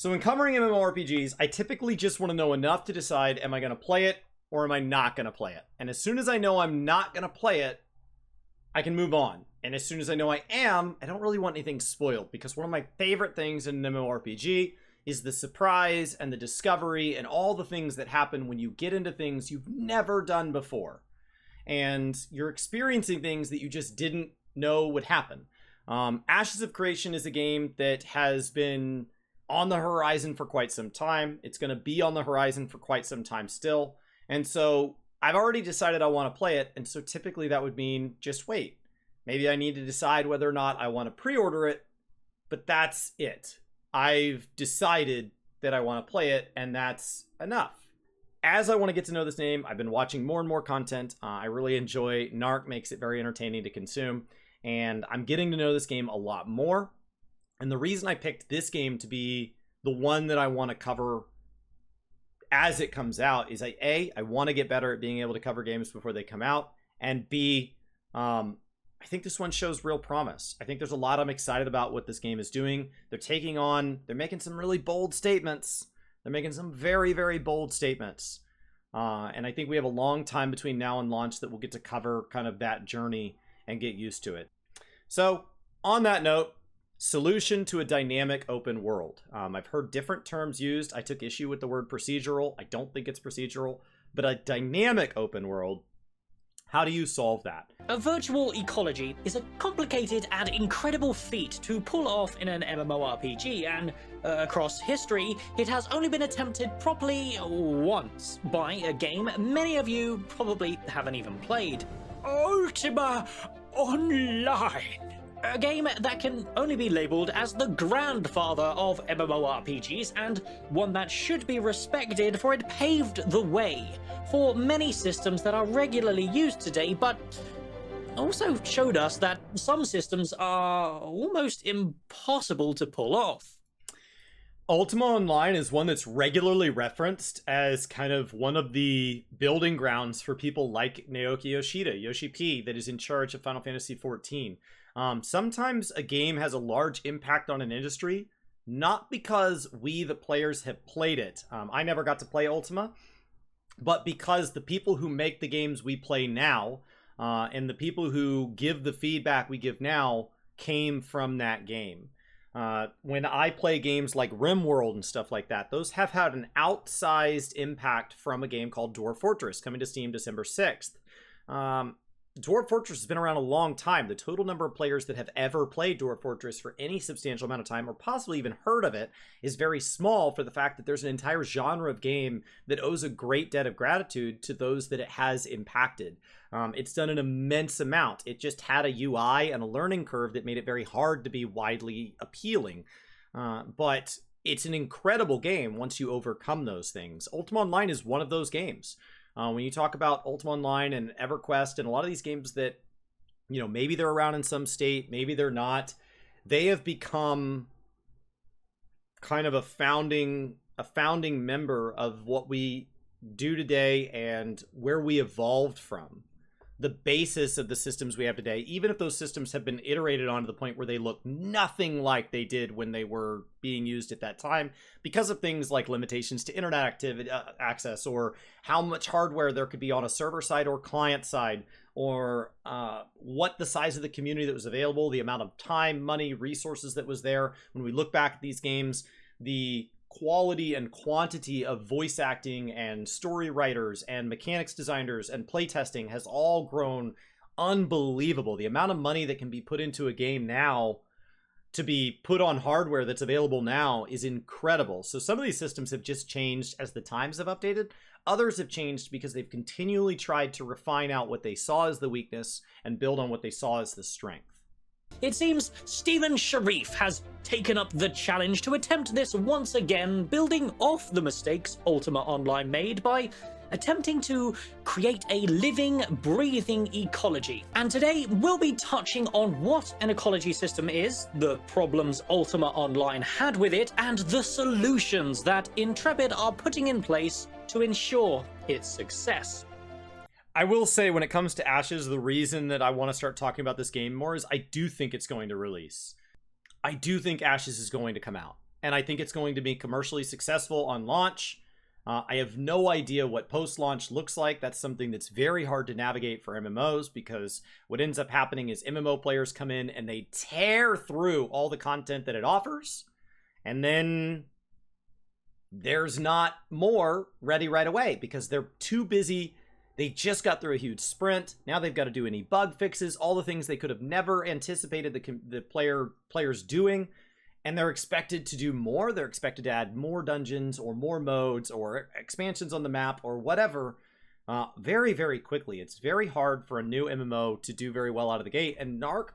So when covering MMORPGs, I typically just want to know enough to decide, am I going to play it or am I not going to play it? And as soon as I know I'm not going to play it, I can move on. And as soon as I know I am, I don't really want anything spoiled, because one of my favorite things in an MMORPG is the surprise and the discovery and all the things that happen when you get into things you've never done before. And you're experiencing things that you just didn't know would happen. Ashes of Creation is a game that has been on the horizon for quite some time. It's going to be on the horizon for quite some time still. And so I've already decided I want to play it. And so typically that would mean just wait. Maybe I need to decide whether or not I want to pre-order it, but that's it. I've decided that I want to play it, and that's enough. As I want to get to know this game, I've been watching more and more content. I really enjoy Narc, makes it very entertaining to consume, and I'm getting to know this game a lot more. And the reason I picked this game to be the one that I want to cover as it comes out is I want to get better at being able to cover games before they come out, and B, I think this one shows real promise. I think there's a lot I'm excited about what this game is doing. They're making some really bold statements. They're making some very, very bold statements. And I think we have a long time between now and launch that we'll get to cover kind of that journey and get used to it. So on that note, solution to a dynamic open world. I've heard different terms used. I took issue with the word procedural. I don't think it's procedural, but a dynamic open world. How do you solve that? A virtual ecology is a complicated and incredible feat to pull off in an MMORPG, and across history, it has only been attempted properly once by a game many of you probably haven't even played. Ultima Online. A game that can only be labelled as the grandfather of MMORPGs, and one that should be respected, for it paved the way for many systems that are regularly used today, but also showed us that some systems are almost impossible to pull off. Ultima Online is one that's regularly referenced as kind of one of the building grounds for people like Naoki Yoshida, Yoshi P, that is in charge of Final Fantasy XIV. Sometimes a game has a large impact on an industry, not because we, the players, have played it. I never got to play Ultima, but because the people who make the games we play now, and the people who give the feedback we give now, came from that game. When I play games like RimWorld and stuff like that, those have had an outsized impact from a game called Dwarf Fortress, coming to Steam December 6th. Dwarf Fortress has been around a long time. The total number of players that have ever played Dwarf Fortress for any substantial amount of time, or possibly even heard of it, is very small, for the fact that there's an entire genre of game that owes a great debt of gratitude to those that it has impacted. It's done an immense amount. It just had a UI and a learning curve that made it very hard to be widely appealing. But it's an incredible game once you overcome those things. Ultima Online is one of those games. When you talk about Ultima Online and EverQuest and a lot of these games that, you know, maybe they're around in some state, maybe they're not, they have become kind of a founding member of what we do today and where we evolved from. The basis of the systems we have today, even if those systems have been iterated on to the point where they look nothing like they did when they were being used at that time, because of things like limitations to internet activity, access, or how much hardware there could be on a server side or client side, or what the size of the community that was available, the amount of time, money, resources that was there. When we look back at these games, the quality and quantity of voice acting and story writers and mechanics designers and playtesting has all grown unbelievable. The amount of money that can be put into a game now to be put on hardware that's available now is incredible. So some of these systems have just changed as the times have updated. Others have changed because they've continually tried to refine out what they saw as the weakness and build on what they saw as the strength. It seems Stephen Sharif has taken up the challenge to attempt this once again, building off the mistakes Ultima Online made by attempting to create a living, breathing ecology. And today we'll be touching on what an ecology system is, the problems Ultima Online had with it, and the solutions that Intrepid are putting in place to ensure its success. I will say, when it comes to Ashes, the reason that I want to start talking about this game more is I do think it's going to release. I do think Ashes is going to come out. and I think it's going to be commercially successful on launch. I have no idea what post-launch looks like. That's something that's very hard to navigate for MMOs, because what ends up happening is MMO players come in and they tear through all the content that it offers, and then there's not more ready right away because they're too busy. They just got through a huge sprint. Now they've got to do any bug fixes, all the things they could have never anticipated the players doing. And they're expected to do more. They're expected to add more dungeons or more modes or expansions on the map or whatever very, very quickly. It's very hard for a new MMO to do very well out of the gate. And Narc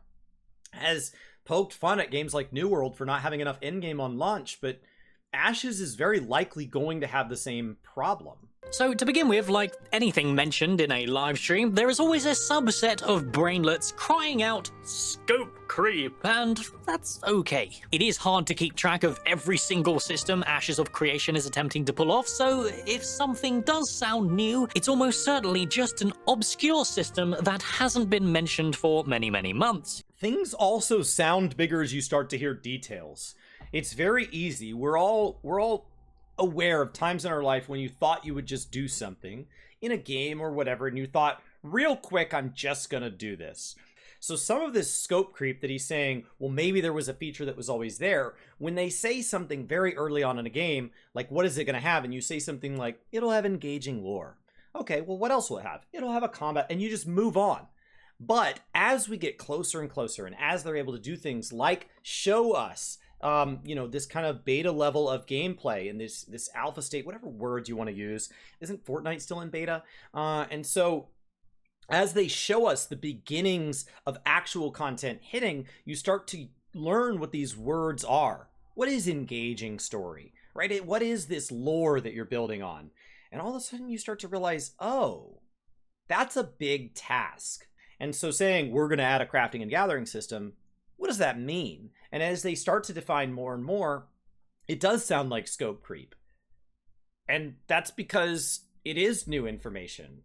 has poked fun at games like New World for not having enough endgame on launch, but Ashes is very likely going to have the same problem. So to begin with, like anything mentioned in a live stream, there is always a subset of brainlets crying out, "Scope creep," and that's okay. It is hard to keep track of every single system Ashes of Creation is attempting to pull off, so if something does sound new, it's almost certainly just an obscure system that hasn't been mentioned for many, many months. Things also sound bigger as you start to hear details. It's very easy. We're all aware of times in our life when you thought you would just do something in a game or whatever, and you thought, real quick, I'm just gonna do this. So some of this scope creep that he's saying, well, maybe there was a feature that was always there, when they say something very early on in a game, like, what is it gonna have? And you say something like, it'll have engaging lore. Okay, well, what else will it have? It'll have a combat, and you just move on. But as we get closer and closer, and as they're able to do things like show us this kind of beta level of gameplay and this alpha state, whatever words you want to use. Isn't Fortnite still in beta? And so as they show us the beginnings of actual content hitting, you start to learn what these words are. What is engaging story, right? What is this lore that you're building on? And all of a sudden you start to realize, oh, that's a big task. And so saying we're going to add a crafting and gathering system, what does that mean? And as they start to define more and more, it does sound like scope creep. And that's because it is new information.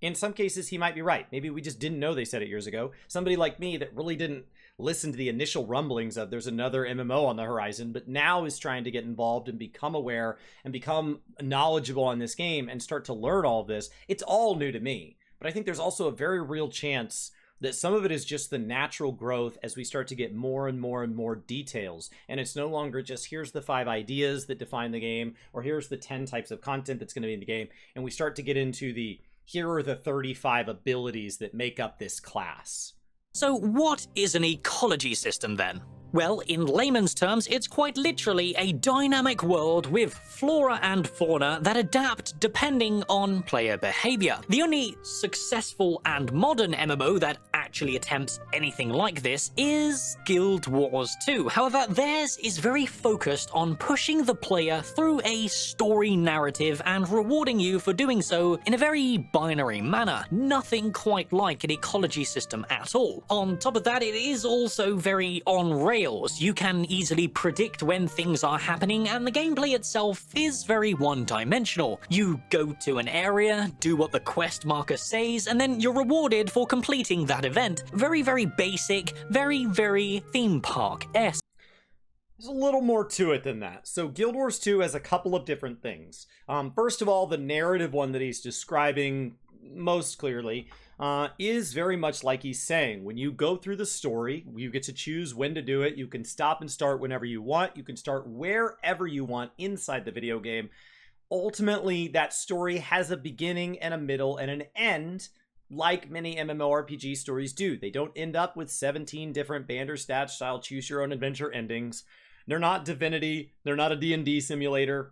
In some cases, he might be right. Maybe we just didn't know they said it years ago. Somebody like me that really didn't listen to the initial rumblings of there's another MMO on the horizon, but now is trying to get involved and become aware and become knowledgeable on this game and start to learn all of this. It's all new to me. But I think there's also a very real chance that some of it is just the natural growth as we start to get more and more and more details. And it's no longer just here's the 5 ideas that define the game, or here's the 10 types of content that's going to be in the game. And we start to get into the here are the 35 abilities that make up this class. So what is an ecology system then? Well, in layman's terms, it's quite literally a dynamic world with flora and fauna that adapt depending on player behavior. The only successful and modern MMO that actually attempts anything like this is Guild Wars 2. However, theirs is very focused on pushing the player through a story narrative and rewarding you for doing so in a very binary manner. Nothing quite like an ecology system at all. On top of that, it is also very on rails. You can easily predict when things are happening, and the gameplay itself is very one-dimensional. You go to an area, do what the quest marker says, and then you're rewarded for completing that event. Very, very basic, very, very theme park-esque. There's a little more to it than that. So Guild Wars 2 has a couple of different things. First of all, the narrative one that he's describing most clearly is very much like he's saying. When you go through the story, you get to choose when to do it. You can stop and start whenever you want. You can start wherever you want inside the video game. Ultimately, that story has a beginning and a middle and an end, like many MMORPG stories do. They don't end up with 17 different Bandersnatch style choose your own adventure endings. They're not Divinity. They're not a D&D simulator.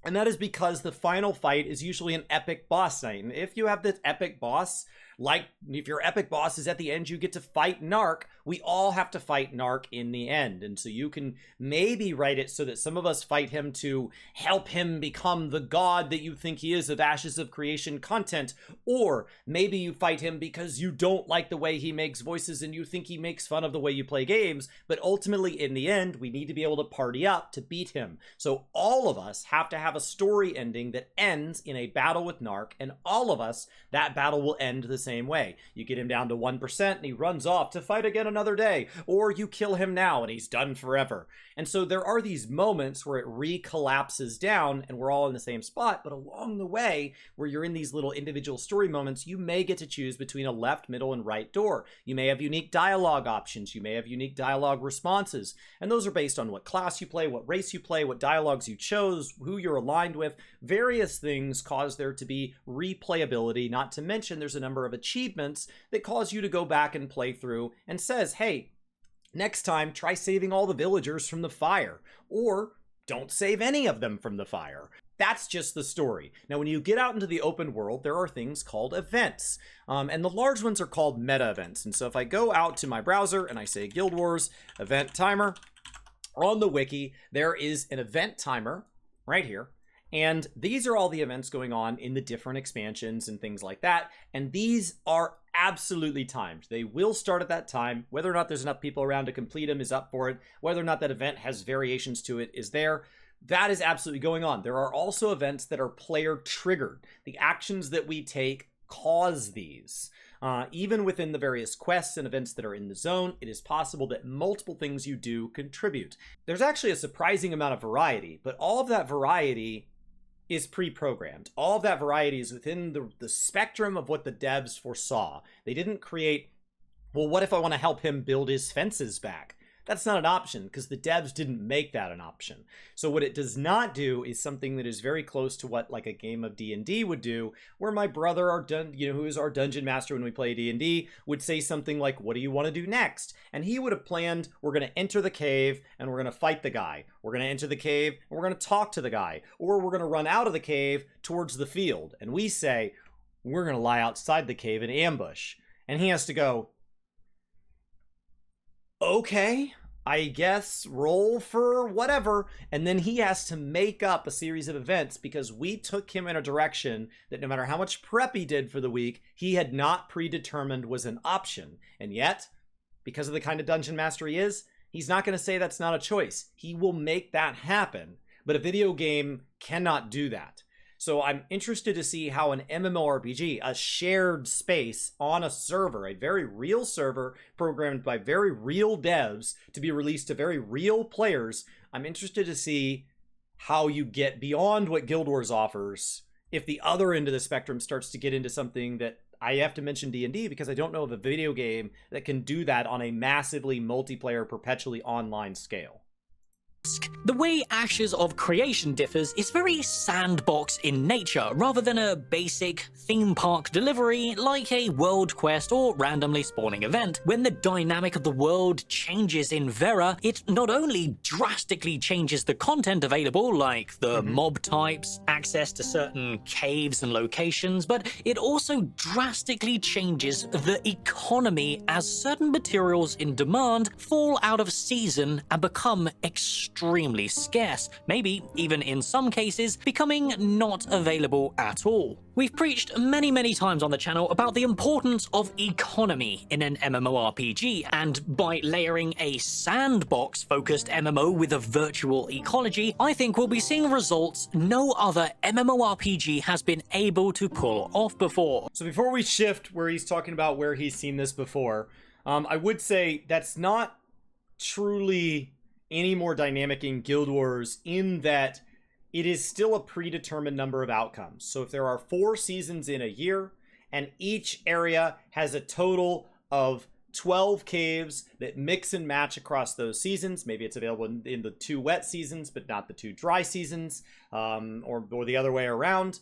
And that is because the final fight is usually an epic boss night. And if you have this epic boss, like if your epic boss is at the end, you get to fight Narc. We all have to fight Narc in the end. And so you can maybe write it so that some of us fight him to help him become the god that you think he is of Ashes of Creation content. Or maybe you fight him because you don't like the way he makes voices and you think he makes fun of the way you play games. But ultimately, in the end, we need to be able to party up to beat him. So all of us have to have a story ending that ends in a battle with Narc. And all of us, that battle will end the same way. You get him down to 1% and he runs off to fight again another day, or you kill him now and he's done forever. And so there are these moments where it re-collapses down and we're all in the same spot, but along the way, where you're in these little individual story moments, you may get to choose between a left, middle, and right door. You may have unique dialogue options, you may have unique dialogue responses, and those are based on what class you play, what race you play, what dialogues you chose, who you're aligned with. Various things cause there to be replayability, not to mention there's a number of achievements that cause you to go back and play through and says, hey, next time try saving all the villagers from the fire, or don't save any of them from the fire. That's just the story. Now, when you get out into the open world, there are things called events. And the large ones are called meta events. And so if I go out to my browser and I say Guild Wars event timer, on the wiki, there is an event timer right here. And these are all the events going on in the different expansions and things like that. And these are absolutely timed. They will start at that time. Whether or not there's enough people around to complete them is up for it. Whether or not that event has variations to it is there. That is absolutely going on. There are also events that are player triggered. The actions that we take cause these. Even within the various quests and events that are in the zone, it is possible that multiple things you do contribute. There's actually a surprising amount of variety, but all of that variety is pre-programmed. All of that variety is within the spectrum of what the devs foresaw. They didn't create, well, what if I want to help him build his fences back? That's not an option because the devs didn't make that an option. So what it does not do is something that is very close to what like a game of D&D would do, where my brother, who is our dungeon master when we play D&D, would say something like, what do you want to do next? And he would have planned, we're going to enter the cave and we're going to fight the guy. We're going to enter the cave and we're going to talk to the guy. Or we're going to run out of the cave towards the field. And we say, we're going to lie outside the cave and ambush. And he has to go, okay, I guess roll for whatever. And then he has to make up a series of events because we took him in a direction that no matter how much prep he did for the week, he had not predetermined was an option. And yet, because of the kind of dungeon master he is, he's not going to say that's not a choice. He will make that happen. But a video game cannot do that. So I'm interested to see how an MMORPG, a shared space on a server, a very real server programmed by very real devs to be released to very real players, I'm interested to see how you get beyond what Guild Wars offers if the other end of the spectrum starts to get into something that I have to mention D&D because I don't know of a video game that can do that on a massively multiplayer, perpetually online scale. The way Ashes of Creation differs is very sandbox in nature, rather than a basic theme park delivery like a world quest or randomly spawning event. When the dynamic of the world changes in Vera, it not only drastically changes the content available, like the mob types, access to certain caves and locations, but it also drastically changes the economy as certain materials in demand fall out of season and become extremely scarce, maybe even in some cases becoming not available at all. We've preached many times on the channel about the importance of economy in an MMORPG, and by layering a sandbox-focused MMO with a virtual ecology, I think we'll be seeing results no other MMORPG has been able to pull off before. So before we shift where he's talking about where he's seen this before, I would say that's not truly any more dynamic in Guild Wars in that it is still a predetermined number of outcomes. So if there are 4 seasons in a year and each area has a total of 12 caves that mix and match across those seasons, maybe it's available in the 2 wet seasons but not the 2 dry seasons, or the other way around,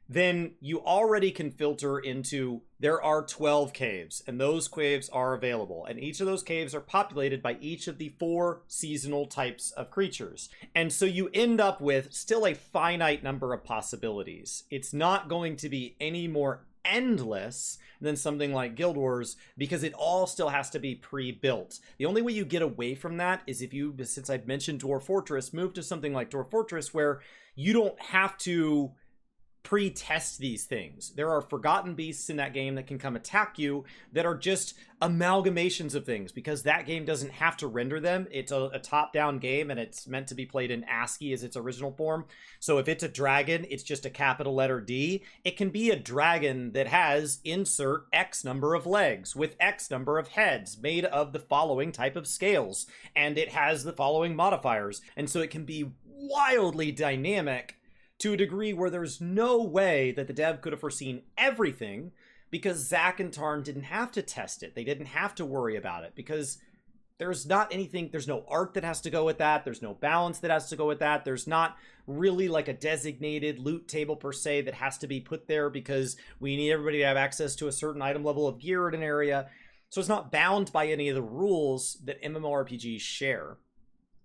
then you already can filter into there are 12 caves and those caves are available, and each of those caves are populated by each of the 4 seasonal types of creatures. And so you end up with still a finite number of possibilities. It's not going to be any more endless than something like Guild Wars because it all still has to be pre-built. The only way you get away from that is if you, since I've mentioned Dwarf Fortress, move to something like Dwarf Fortress where you don't have to pre-test these things. There are forgotten beasts in that game that can come attack you that are just amalgamations of things, because that game doesn't have to render them. It's a top-down game, and it's meant to be played in ASCII as its original form. So if it's a dragon, it's just a capital letter D. It can be a dragon that has insert X number of legs with X number of heads made of the following type of scales, and it has the following modifiers. And so it can be wildly dynamic to a degree where there's no way that the dev could have foreseen everything, because Zach and Tarn didn't have to test it. They didn't have to worry about it, because there's not anything, there's no art that has to go with that. There's no balance that has to go with that. There's not really like a designated loot table per se that has to be put there because we need everybody to have access to a certain item level of gear in an area. So it's not bound by any of the rules that MMORPGs share.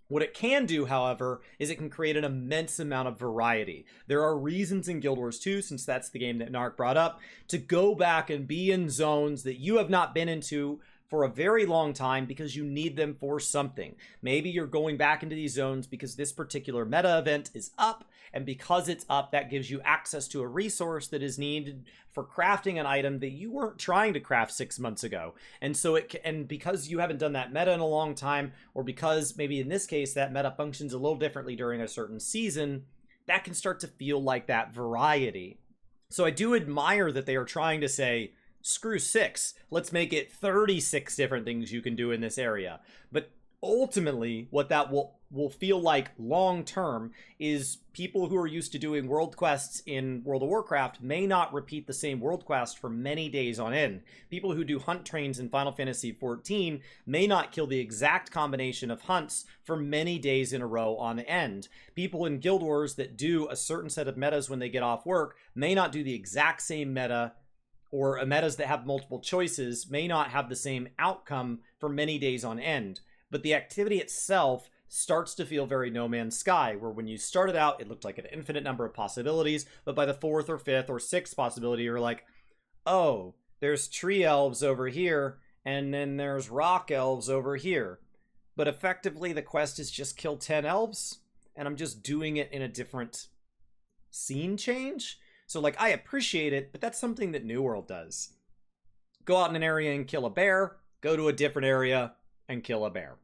What it can do, however, is it can create an immense amount of variety. There are reasons in Guild Wars 2, since that's the game that Narc brought up, to go back and be in zones that you have not been into for a very long time because you need them for something. Maybe you're going back into these zones because this particular meta event is up, and because it's up, that gives you access to a resource that is needed for crafting an item that you weren't trying to craft 6 months ago. And so and because you haven't done that meta in a long time, or because maybe in this case that meta functions a little differently during a certain season, that can start to feel like that variety. So I do admire that they are trying to say, screw 6, let's make it 36 different things you can do in this area. But ultimately, what that will feel like long term is people who are used to doing world quests in World of Warcraft may not repeat the same world quest for many days on end. People who do hunt trains in Final Fantasy XIV may not kill the exact combination of hunts for many days in a row on end. People in Guild Wars that do a certain set of metas when they get off work may not do the exact same meta, or metas that have multiple choices may not have the same outcome for many days on end. But the activity itself starts to feel very No Man's Sky, where when you started out, it looked like an infinite number of possibilities, but by the 4th or 5th or 6th possibility, you're like, oh, there's tree elves over here, and then there's rock elves over here. But effectively, the quest is just kill 10 elves, and I'm just doing it in a different scene change. So, like, I appreciate it, but that's something that New World does. Go out in an area and kill a bear, go to a different area and kill a bear.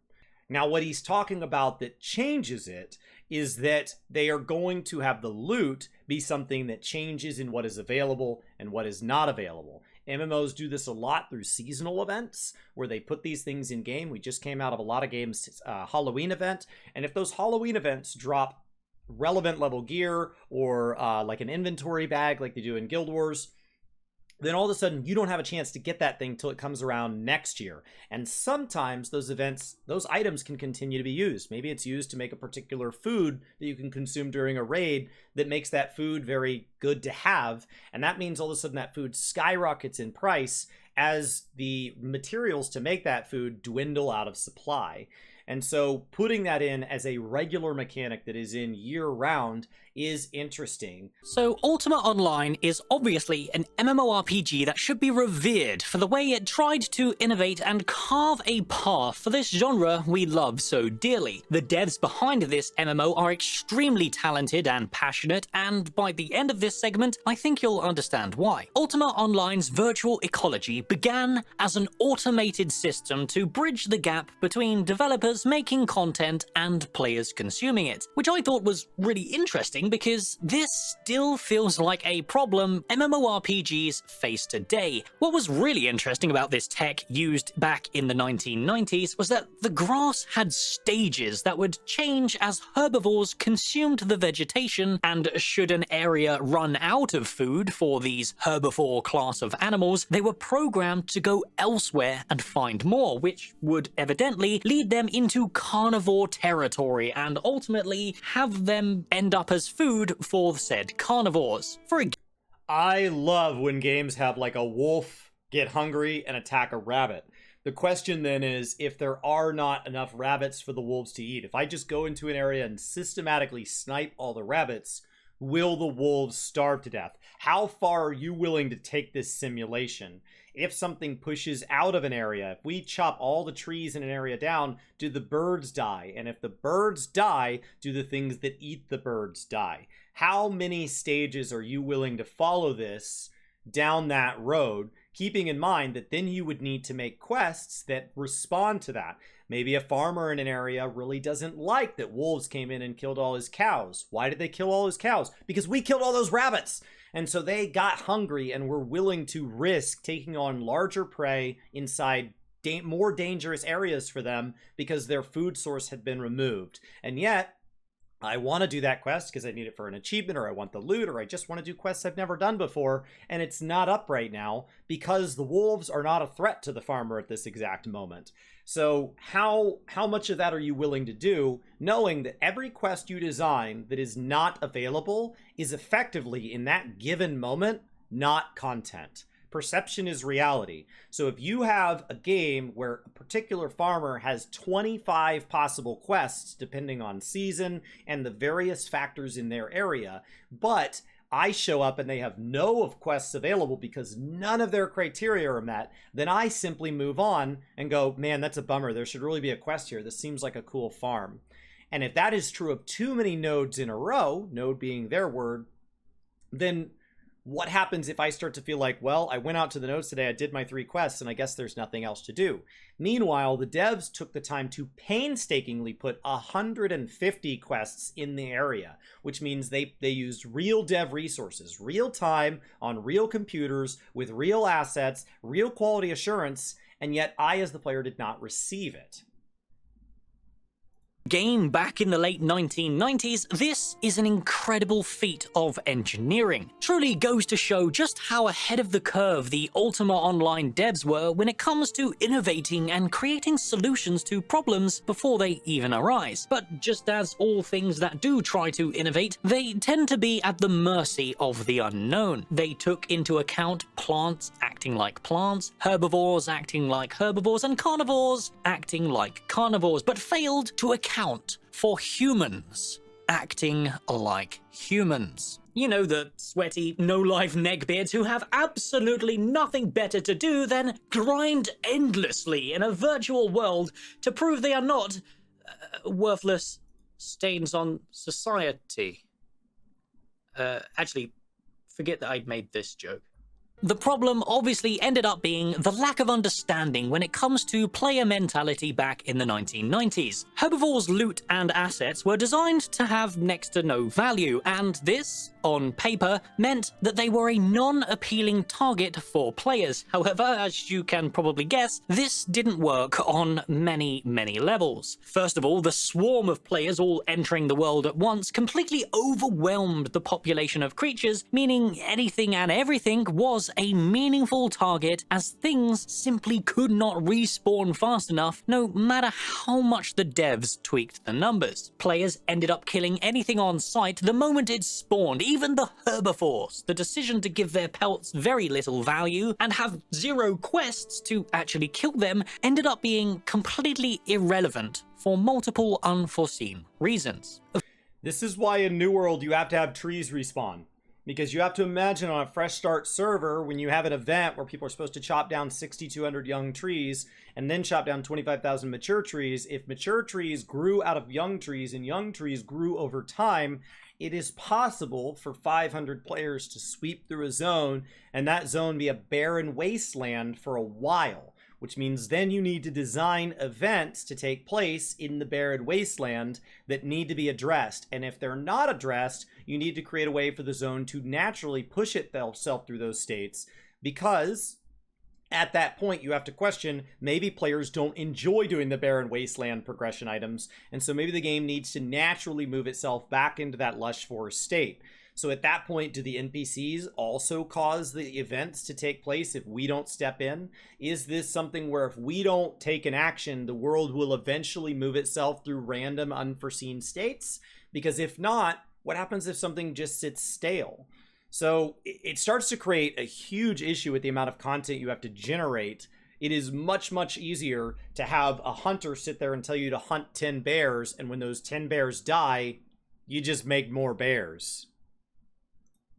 Now, what he's talking about that changes it is that they are going to have the loot be something that changes in what is available and what is not available. MMOs do this a lot through seasonal events, where they put these things in game. We just came out of a lot of games' Halloween event, and if those Halloween events drop relevant level gear, or like an inventory bag like they do in Guild Wars, then all of a sudden you don't have a chance to get that thing till it comes around next year. And sometimes those events, those items can continue to be used. Maybe it's used to make a particular food that you can consume during a raid that makes that food very good to have, and that means all of a sudden that food skyrockets in price as the materials to make that food dwindle out of supply. And so putting that in as a regular mechanic that is in year-round is interesting. So Ultima Online is obviously an MMORPG that should be revered for the way it tried to innovate and carve a path for this genre we love so dearly. The devs behind this MMO are extremely talented and passionate, and by the end of this segment, I think you'll understand why. Ultima Online's virtual ecology began as an automated system to bridge the gap between developers making content and players consuming it, which I thought was really interesting because this still feels like a problem MMORPGs face today. What was really interesting about this tech used back in the 1990s was that the grass had stages that would change as herbivores consumed the vegetation, and should an area run out of food for these herbivore class of animals, they were programmed to go elsewhere and find more, which would evidently lead them into carnivore territory and ultimately have them end up as food for said carnivores. I love when games have like a wolf get hungry and attack a rabbit. The question then is, if there are not enough rabbits for the wolves to eat, if I just go into an area and systematically snipe all the rabbits, will the wolves starve to death? How far are you willing to take this simulation? If something pushes out of an area, if we chop all the trees in an area down, do the birds die? And if the birds die, do the things that eat the birds die? How many stages are you willing to follow this down that road, keeping in mind that then you would need to make quests that respond to that? Maybe a farmer in an area really doesn't like that wolves came in and killed all his cows. Why did they kill all his cows? Because we killed all those rabbits. And so they got hungry and were willing to risk taking on larger prey inside more dangerous areas for them because their food source had been removed. And yet, I want to do that quest because I need it for an achievement, or I want the loot, or I just want to do quests I've never done before, and it's not up right now because the wolves are not a threat to the farmer at this exact moment. So how much of that are you willing to do, knowing that every quest you design that is not available is effectively, in that given moment, not content? Perception is reality. So if you have a game where a particular farmer has 25 possible quests, depending on season and the various factors in their area, but I show up and they have no of quests available because none of their criteria are met, then I simply move on and go, man, that's a bummer. There should really be a quest here. This seems like a cool farm. And if that is true of too many nodes in a row, node being their word, then what happens if I start to feel like, well, I went out to the nodes today, I did my 3 quests, and I guess there's nothing else to do? Meanwhile, the devs took the time to painstakingly put 150 quests in the area, which means they used real dev resources, real time, on real computers, with real assets, real quality assurance, and yet I, as the player, did not receive it. Game back in the late 1990s, this is an incredible feat of engineering. Truly goes to show just how ahead of the curve the Ultima Online devs were when it comes to innovating and creating solutions to problems before they even arise. But just as all things that do try to innovate, they tend to be at the mercy of the unknown. They took into account plants acting like plants, herbivores acting like herbivores, and carnivores acting like carnivores, but failed to account for humans acting like humans. You know, the sweaty, no-life neckbeards who have absolutely nothing better to do than grind endlessly in a virtual world to prove they are not worthless stains on society. Actually, forget that I'd made this joke. The problem obviously ended up being the lack of understanding when it comes to player mentality back in the 1990s. Herbivores' loot and assets were designed to have next to no value, and this, on paper, meant that they were a non-appealing target for players. However, as you can probably guess, this didn't work on many levels. First of all, the swarm of players all entering the world at once completely overwhelmed the population of creatures, meaning anything and everything was a meaningful target, as things simply could not respawn fast enough, no matter how much the devs tweaked the numbers. Players ended up killing anything on sight the moment it spawned, even the herbivores. The decision to give their pelts very little value and have 0 quests to actually kill them ended up being completely irrelevant for multiple unforeseen reasons. This is why in New World you have to have trees respawn. Because you have to imagine on a fresh start server, when you have an event where people are supposed to chop down 6,200 young trees and then chop down 25,000 mature trees, if mature trees grew out of young trees and young trees grew over time, it is possible for 500 players to sweep through a zone and that zone be a barren wasteland for a while. Which means then you need to design events to take place in the barren wasteland that need to be addressed. And if they're not addressed, you need to create a way for the zone to naturally push itself through those states, because at that point you have to question, maybe players don't enjoy doing the barren wasteland progression items, and so maybe the game needs to naturally move itself back into that lush forest state. So at that point, do the NPCs also cause the events to take place if we don't step in? Is this something where if we don't take an action, the world will eventually move itself through random unforeseen states? Because if not, what happens if something just sits stale? So it starts to create a huge issue with the amount of content you have to generate. It is much easier to have a hunter sit there and tell you to hunt 10 bears, and when those 10 bears die, you just make more bears.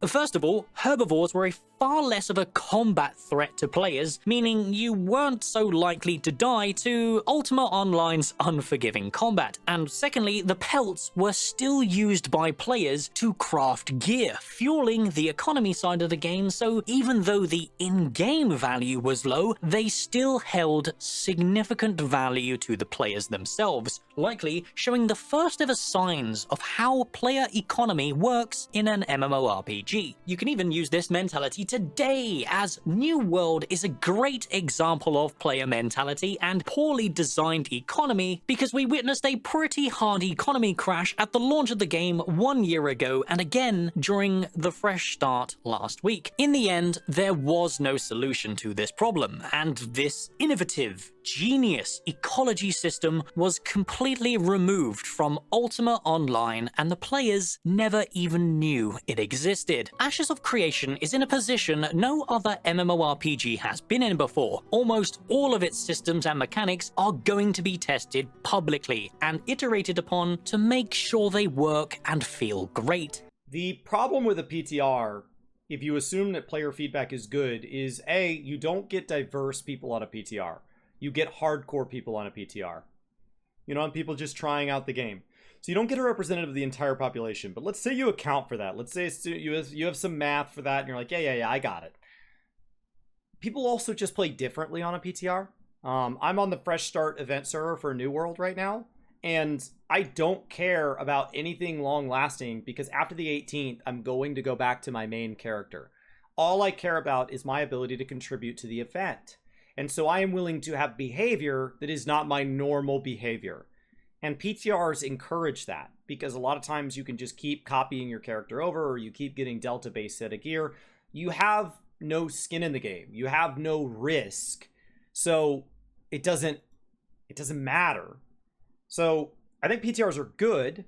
First of all, herbivores were a far less of a combat threat to players, meaning you weren't so likely to die to Ultima Online's unforgiving combat. And secondly, the pelts were still used by players to craft gear, fueling the economy side of the game, so even though the in-game value was low, they still held significant value to the players themselves, likely showing the first ever signs of how player economy works in an MMORPG. You can even use this mentality today, as New World is a great example of player mentality and poorly designed economy, because we witnessed a pretty hard economy crash at the launch of the game 1 year ago and again during the fresh start last week. In the end, there was no solution to this problem, and this innovative, genius ecology system was completely removed from Ultima Online, and the players never even knew it existed. Ashes of Creation is in a position no other MMORPG has been in before. Almost all of its systems and mechanics are going to be tested publicly and iterated upon to make sure they work and feel great. The problem with a PTR, if you assume that player feedback is good, is A, you don't get diverse people on a PTR. You get hardcore people on a PTR. You know, people just trying out the game. So you don't get a representative of the entire population. But let's say you account for that. Let's say you have some math for that, and you're like, yeah, I got it. People also just play differently on a PTR. I'm on the Fresh Start event server for New World right now, and I don't care about anything long-lasting because after the 18th, I'm going to go back to my main character. All I care about is my ability to contribute to the event. And so I am willing to have behavior that is not my normal behavior. And PTRs encourage that because a lot of times you can just keep copying your character over, or you keep getting Delta-based set of gear. You have no skin in the game. You have no risk. So it doesn't matter. So I think PTRs are good,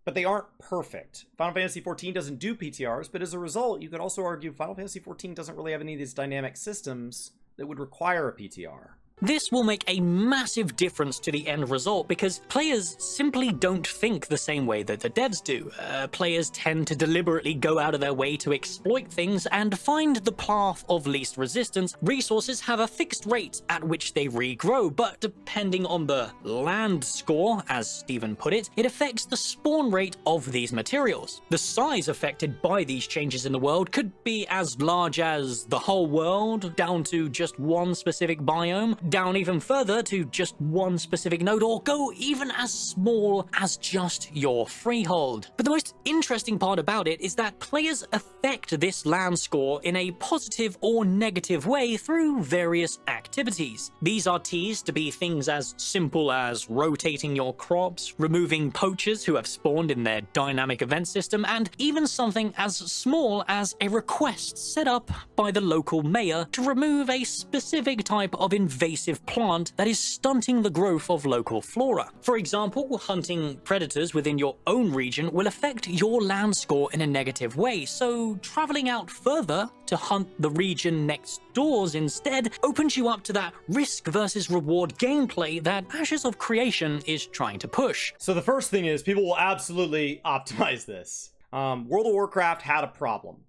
but they aren't perfect. Final Fantasy XIV doesn't do PTRs, but as a result, you could also argue Final Fantasy XIV doesn't really have any of these dynamic systems that would require a PTR. This will make a massive difference to the end result because players simply don't think the same way that the devs do. Players tend to deliberately go out of their way to exploit things and find the path of least resistance. Resources have a fixed rate at which they regrow, but depending on the land score, as Stephen put it, it affects the spawn rate of these materials. The size affected by these changes in the world could be as large as the whole world, down to just one specific biome, down even further to just one specific node, or go even as small as just your freehold. But the most interesting part about it is that players affect this land score in a positive or negative way through various activities. These are teased to be things as simple as rotating your crops, removing poachers who have spawned in their dynamic event system, and even something as small as a request set up by the local mayor to remove a specific type of invasive plant that is stunting the growth of local flora. For example, hunting predators within your own region will affect your land score in a negative way, so traveling out further to hunt the region next doors instead opens you up to that risk versus reward gameplay that Ashes of Creation is trying to push. So the first thing is people will absolutely optimize this. World of Warcraft had a problem.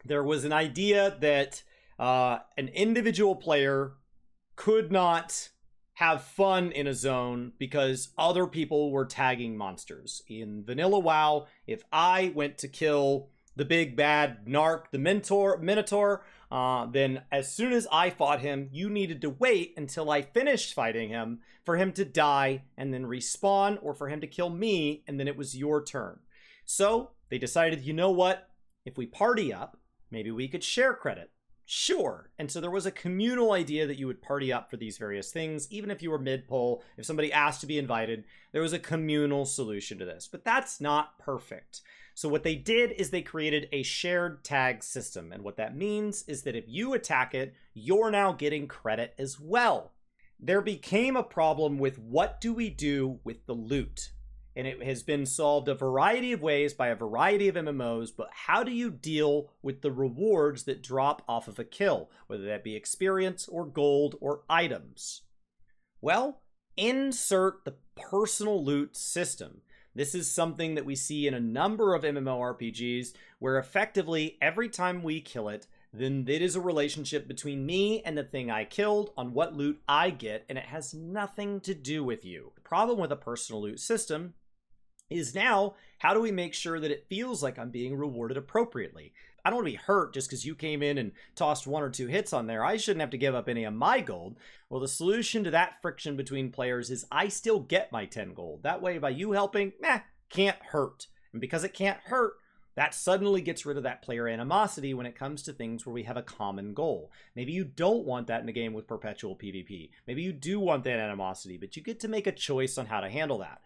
There was an idea that an individual player could not have fun in a zone because other people were tagging monsters. In Vanilla WoW, if I went to kill the big bad Narc, the Minotaur, then as soon as I fought him, you needed to wait until I finished fighting him for him to die and then respawn, or for him to kill me, and then it was your turn. So they decided, you know what? If we party up, maybe we could share credit. Sure. And so there was a communal idea that you would party up for these various things, even if you were mid-poll. If somebody asked to be invited, there was a communal solution to this. But that's not perfect. So what they did is they created a shared tag system. And what that means is that if you attack it, you're now getting credit as well. There became a problem with what do we do with the loot? And it has been solved a variety of ways by a variety of MMOs, but how do you deal with the rewards that drop off of a kill, whether that be experience or gold or items? Well, insert the personal loot system. This is something that we see in a number of MMORPGs where effectively every time we kill it, then it is a relationship between me and the thing I killed on what loot I get, and it has nothing to do with you. The problem with a personal loot system is now, how do we make sure that it feels like I'm being rewarded appropriately? I don't want to be hurt just because you came in and tossed 1 or 2 hits on there. I shouldn't have to give up any of my gold. Well, the solution to that friction between players is I still get my 10 gold. That way, by you helping, can't hurt. And because it can't hurt, that suddenly gets rid of that player animosity when it comes to things where we have a common goal. Maybe you don't want that in a game with perpetual PvP. Maybe you do want that animosity, but you get to make a choice on how to handle that.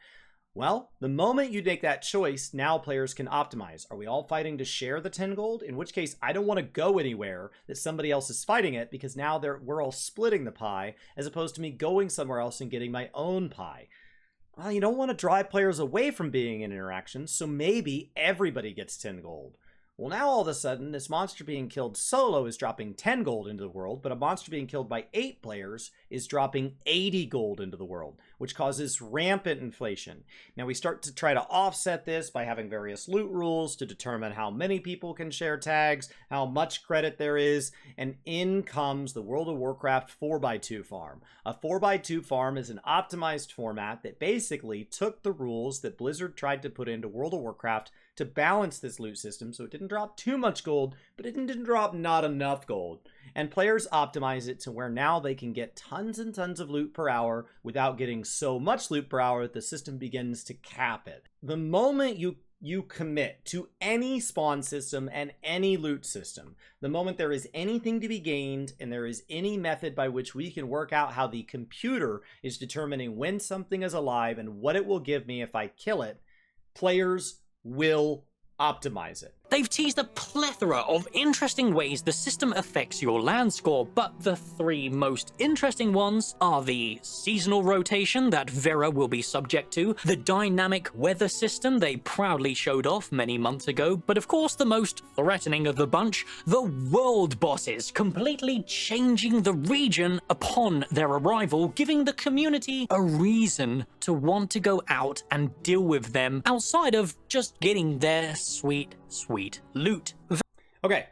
Well, the moment you make that choice, now players can optimize. Are we all fighting to share the 10 gold? In which case, I don't want to go anywhere that somebody else is fighting it, because now we're all splitting the pie, as opposed to me going somewhere else and getting my own pie. Well, you don't want to drive players away from being in interactions, so maybe everybody gets 10 gold. Well, now all of a sudden, this monster being killed solo is dropping 10 gold into the world, but a monster being killed by 8 players is dropping 80 gold into the world, which causes rampant inflation. Now we start to try to offset this by having various loot rules to determine how many people can share tags, how much credit there is, and in comes the World of Warcraft 4x2 farm. A 4x2 farm is an optimized format that basically took the rules that Blizzard tried to put into World of Warcraft to balance this loot system so it didn't drop too much gold, but it didn't drop not enough gold. And players optimize it to where now they can get tons and tons of loot per hour without getting so much loot per hour that the system begins to cap it. The moment you commit to any spawn system and any loot system, the moment there is anything to be gained and there is any method by which we can work out how the computer is determining when something is alive and what it will give me if I kill it, players will optimize it. They've teased a plethora of interesting ways the system affects your land score, but the 3 most interesting ones are the seasonal rotation that Vera will be subject to, the dynamic weather system they proudly showed off many months ago, but of course the most threatening of the bunch, the world bosses completely changing the region upon their arrival, giving the community a reason to want to go out and deal with them outside of just getting their sweet loot. Okay,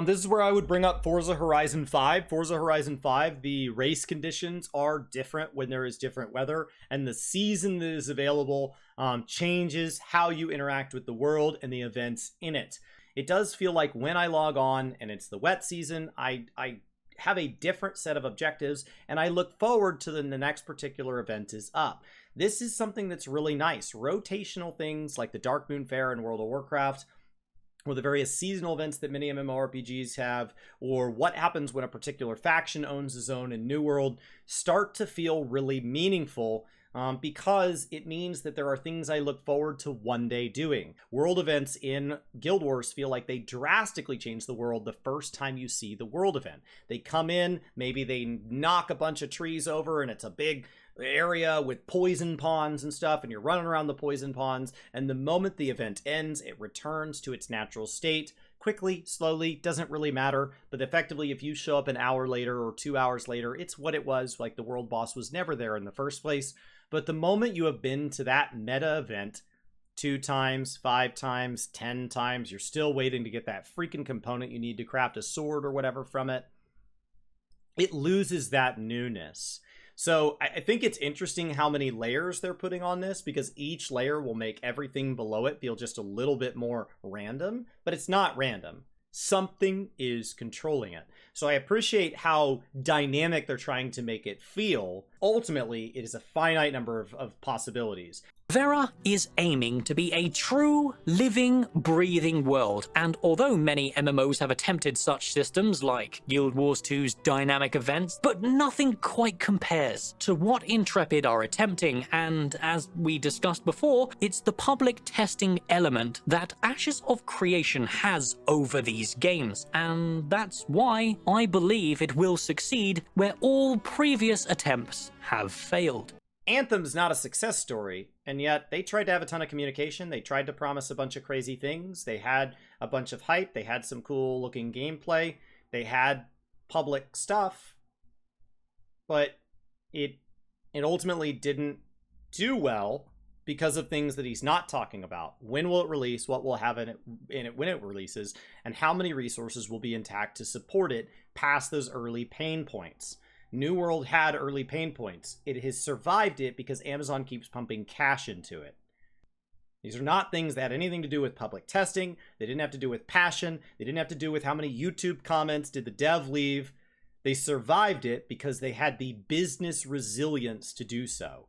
this is where I would bring up Forza Horizon 5. Forza Horizon 5, the race conditions are different when there is different weather, and the season that is available changes how you interact with the world and the events in it. It does feel like when I log on and it's the wet season, I have a different set of objectives, and I look forward to the next particular event is up. This is something that's really nice. Rotational things like the Dark Moon Fair in World of Warcraft, or the various seasonal events that many MMORPGs have, or what happens when a particular faction owns a zone in New World, start to feel really meaningful because it means that there are things I look forward to one day doing. World events in Guild Wars feel like they drastically change the world the first time you see the world event. They come in, maybe they knock a bunch of trees over and it's a big area with poison ponds and stuff, and you're running around the poison ponds, and the moment the event ends, it returns to its natural state. Quickly, slowly, doesn't really matter, but effectively if you show up an hour later or 2 hours later, it's what it was, like the world boss was never there in the first place. But the moment you have been to that meta event 2 times, 5 times, 10 times, you're still waiting to get that freaking component you need to craft a sword or whatever from it, it loses that newness. So I think it's interesting how many layers they're putting on this, because each layer will make everything below it feel just a little bit more random, but it's not random. Something is controlling it. So I appreciate how dynamic they're trying to make it feel. Ultimately, it is a finite number of possibilities. Vera is aiming to be a true, living, breathing world, and although many MMOs have attempted such systems like Guild Wars 2's dynamic events, but nothing quite compares to what Intrepid are attempting, and as we discussed before, it's the public testing element that Ashes of Creation has over these games, and that's why I believe it will succeed where all previous attempts have failed. Anthem's not a success story, and yet they tried to have a ton of communication. They tried to promise a bunch of crazy things. They had a bunch of hype. They had some cool looking gameplay. They had public stuff, but it ultimately didn't do well because of things that he's not talking about. When will it release? What will have in it when it releases? And how many resources will be intact to support it past those early pain points? New World had early pain points. It has survived it because Amazon keeps pumping cash into it. These are not things that had anything to do with public testing. They didn't have to do with passion. They didn't have to do with how many YouTube comments did the dev leave. They survived it because they had the business resilience to do so.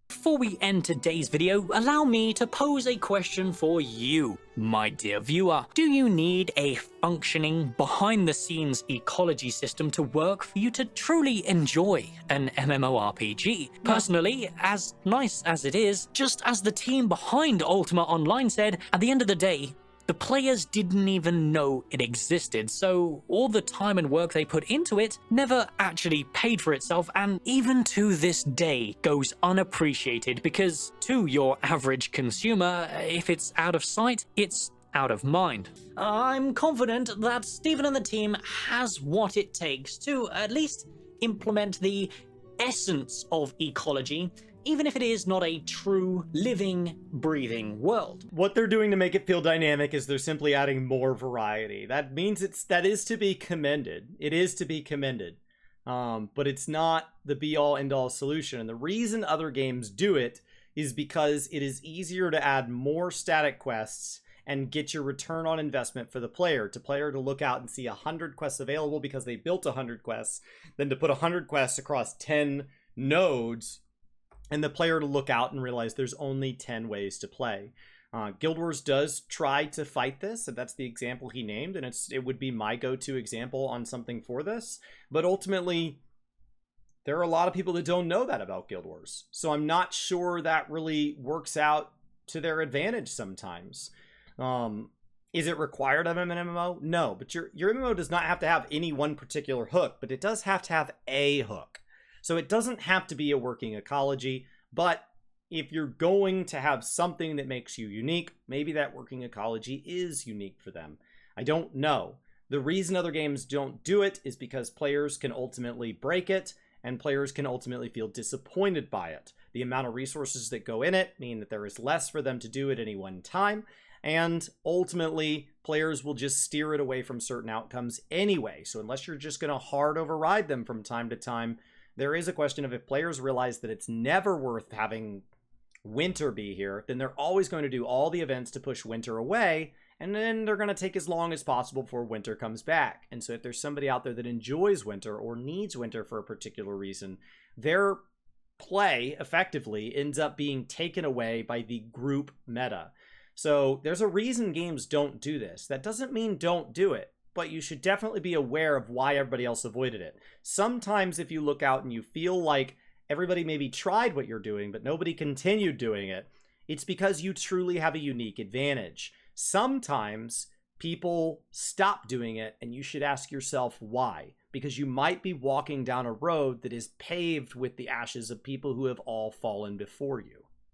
Before we end today's video, allow me to pose a question for you, my dear viewer. Do you need a functioning, behind-the-scenes ecology system to work for you to truly enjoy an MMORPG? Personally, as nice as it is, just as the team behind Ultima Online said, at the end of the day, the players didn't even know it existed, so all the time and work they put into it never actually paid for itself, and even to this day goes unappreciated because to your average consumer, if it's out of sight, it's out of mind. I'm confident that Stephen and the team has what it takes to at least implement the essence of ecology, even if it is not a true, living, breathing world. What they're doing to make it feel dynamic is they're simply adding more variety. That means that is to be commended. It is to be commended. But it's not the be-all, end-all solution. And the reason other games do it is because it is easier to add more static quests and get your return on investment for the player to look out and see 100 quests available because they built 100 quests, than to put 100 quests across 10 nodes and the player to look out and realize there's only 10 ways to play. Guild Wars does try to fight this, and that's the example he named, and it would be my go-to example on something for this. But ultimately, there are a lot of people that don't know that about Guild Wars, so I'm not sure that really works out to their advantage sometimes. Is it required of an MMO? No, but your MMO does not have to have any one particular hook, but it does have to have a hook. So it doesn't have to be a working ecology, but if you're going to have something that makes you unique, maybe that working ecology is unique for them. I don't know. The reason other games don't do it is because players can ultimately break it, and players can ultimately feel disappointed by it. The amount of resources that go in it mean that there is less for them to do at any one time, and ultimately players will just steer it away from certain outcomes anyway. So unless you're just going to hard override them from time to time, there is a question of if players realize that it's never worth having winter be here, then they're always going to do all the events to push winter away, and then they're going to take as long as possible before winter comes back. And so if there's somebody out there that enjoys winter or needs winter for a particular reason, their play effectively ends up being taken away by the group meta. So there's a reason games don't do this. That doesn't mean don't do it, but you should definitely be aware of why everybody else avoided it. Sometimes if you look out and you feel like everybody maybe tried what you're doing, but nobody continued doing it, it's because you truly have a unique advantage. Sometimes people stop doing it, and you should ask yourself why. Because you might be walking down a road that is paved with the ashes of people who have all fallen before you.